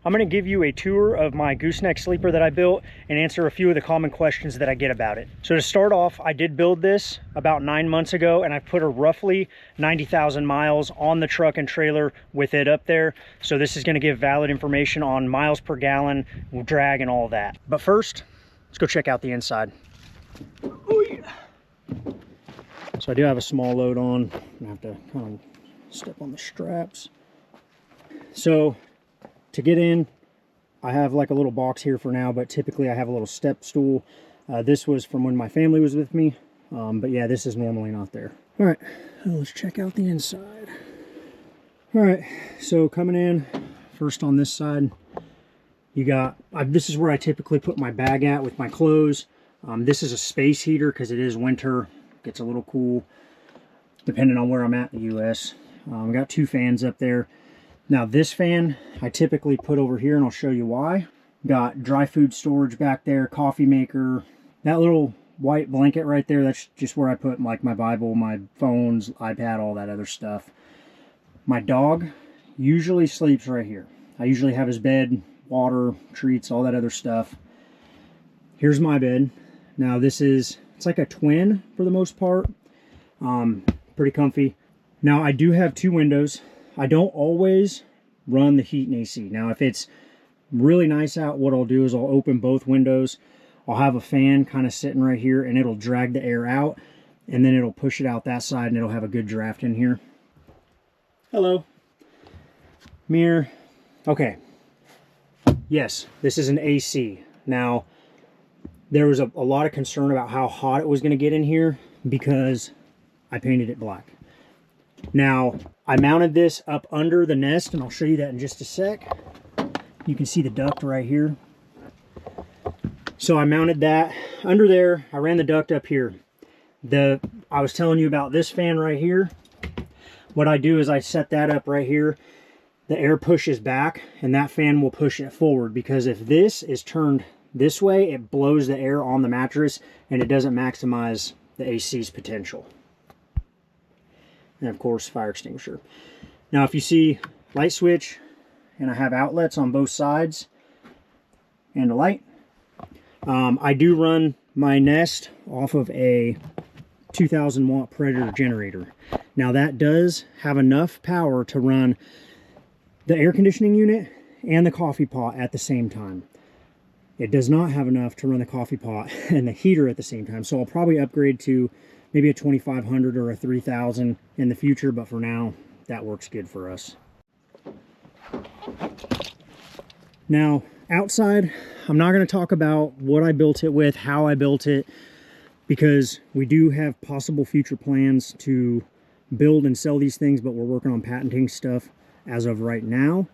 I'm going to give you a tour of my gooseneck sleeper that I built and answer a few of the common questions that I get about it. So to start off, I did build this about 9 months ago, and I put a roughly 90,000 miles on the truck and trailer with it up there. So this is going to give valid information on miles per gallon, drag, and all of that. But first, let's go check out the inside. Oh, yeah. So I do have a small load on. I have to kind of step on the straps. So to get in, I have like a little box here for now, but typically I have a little step stool. This was from when my family was with me, but yeah, this is normally not there. All right, let's check out the inside. All right, so coming in, first on this side, you got, this is where I typically put my bag at with my clothes. This is a space heater because it is winter. Gets a little cool depending on where I'm at in the US. Got 2 fans up there. Now this fan I typically put over here, and I'll show you why. Got dry food storage back there, coffee maker. That little white blanket right there, that's just where I put like my Bible, my phones, iPad, all that other stuff. My dog usually sleeps right here. I usually have his bed, water, treats, all that other stuff. Here's my bed. Now this is, it's like a twin for the most part. Pretty comfy. Now I do have 2 windows. I don't always run the heat and AC. Now if it's really nice out, what I'll do is I'll open both windows. I'll have a fan kind of sitting right here, and it'll drag the air out, and then it'll push it out that side, and it'll have a good draft in here. Hello. Mirror. Okay. Yes, this is an AC. Now, there was a lot of concern about how hot it was going to get in here because I painted it black. Now, I mounted this up under the nest, and I'll show you that in just a sec. You can see the duct right here. So I mounted that under there. I ran the duct up here. I was telling you about this fan right here. What I do is I set that up right here. The air pushes back, and that fan will push it forward, because if this is turned this way, it blows the air on the mattress, and it doesn't maximize the AC's potential. And of course, fire extinguisher. Now if you see light switch, and I have outlets on both sides and a light. I do run my Nest off of a 2000 watt Predator generator. Now that does have enough power to run the air conditioning unit and the coffee pot at the same time. It does not have enough to run the coffee pot and the heater at the same time. So I'll probably upgrade to maybe a 2500 or a 3000 in the future, but for now, that works good for us. Now, outside, I'm not going to talk about what I built it with, how I built it, because we do have possible future plans to build and sell these things, but we're working on patenting stuff as of right now.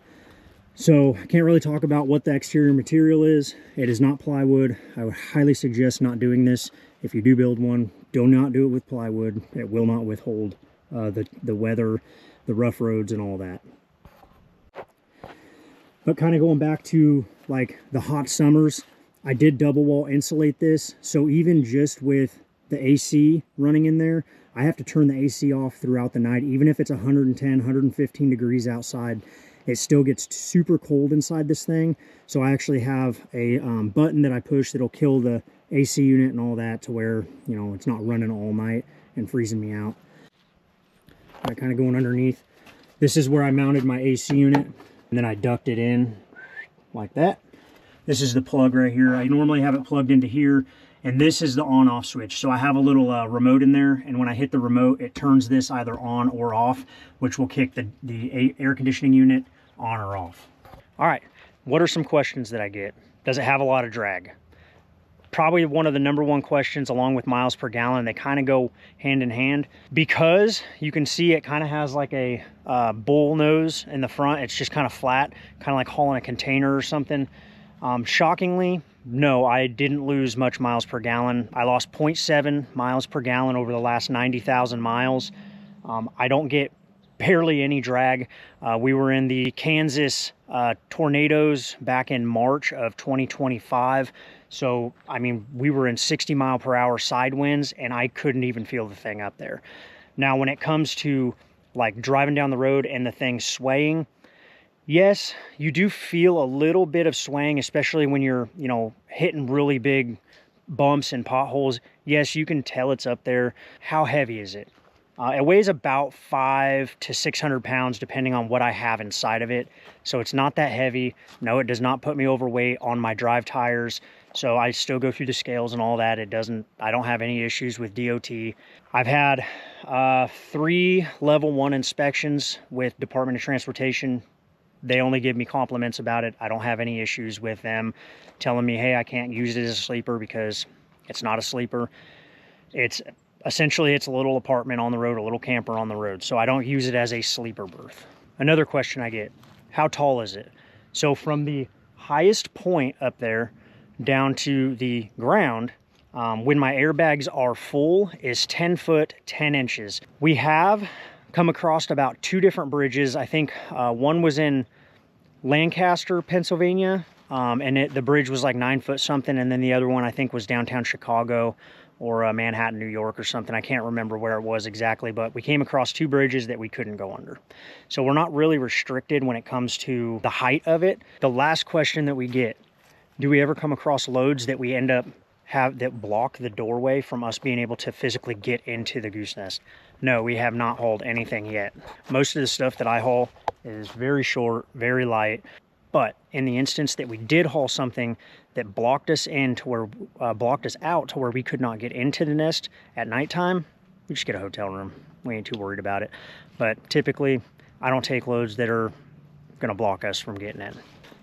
So I can't really talk about what the exterior material is. It is not plywood. I would highly suggest not doing this. If you do build one, do not do it with plywood. It will not withhold the weather, the rough roads, and all that. But kind of going back to like the hot summers, I did double wall insulate this. So even just with the AC running in there, I have to turn the AC off throughout the night. Even if it's 110, 115 degrees outside, it still gets super cold inside this thing. So I actually have a button that I push that'll kill the AC unit and all that, to where, you know, it's not running all night and freezing me out. All right, kind of going underneath. This is where I mounted my AC unit, and then I duct it in like that. This is the plug right here. I normally have it plugged into here, and this is the on-off switch. So I have a little remote in there, and when I hit the remote, it turns this either on or off, which will kick the air conditioning unit on or off. All right, what are some questions that I get? Does it have a lot of drag? Probably one of the #1 questions, along with miles per gallon. They kind of go hand in hand, because you can see it kind of has like a bull nose in the front. It's just kind of flat, kind of like hauling a container or something. Shockingly, no, I didn't lose much miles per gallon. I lost 0.7 miles per gallon over the last 90,000 miles. I don't get barely any drag. We were in the Kansas tornadoes back in March of 2025. So, I mean, we were in 60 mile per hour side winds, and I couldn't even feel the thing up there. Now, when it comes to like driving down the road and the thing swaying, Yes, you do feel a little bit of swaying, especially when you're, you know, hitting really big bumps and potholes. Yes, you can tell it's up there. How heavy is it? It weighs about 500 to 600 pounds, depending on what I have inside of it. So it's not that heavy. No, it does not put me overweight on my drive tires. So I still go through the scales and all that. I don't have any issues with DOT. I've had 3 level 1 inspections with Department of Transportation. They only give me compliments about it. I don't have any issues with them telling me, hey, I can't use it as a sleeper, because it's not a sleeper. Essentially, it's a little apartment on the road, a little camper on the road. So I don't use it as a sleeper berth. Another question I get, how tall is it? So from the highest point up there down to the ground, when my airbags are full, is 10 foot, 10 inches. We have come across about 2 different bridges. I think one was in Lancaster, Pennsylvania, and the bridge was like 9 foot something. And then the other one, I think, was downtown Chicago or Manhattan, New York or something. I can't remember where it was exactly, but we came across 2 bridges that we couldn't go under. So we're not really restricted when it comes to the height of it. The last question that we get, do we ever come across loads that we end up that block the doorway from us being able to physically get into the goose nest? No, we have not hauled anything yet. Most of the stuff that I haul is very short, very light. But in the instance that we did haul something that blocked us out to where we could not get into the nest at nighttime, we just get a hotel room. We ain't too worried about it. But typically, I don't take loads that are gonna block us from getting in.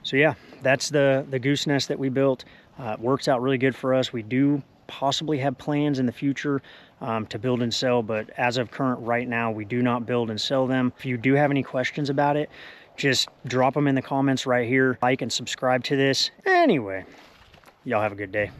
So yeah, that's the goose nest that we built. It works out really good for us. We do possibly have plans in the future to build and sell, but as of current right now, we do not build and sell them. If you do have any questions about it, just drop them in the comments right here. Like and subscribe to this. Anyway, y'all have a good day.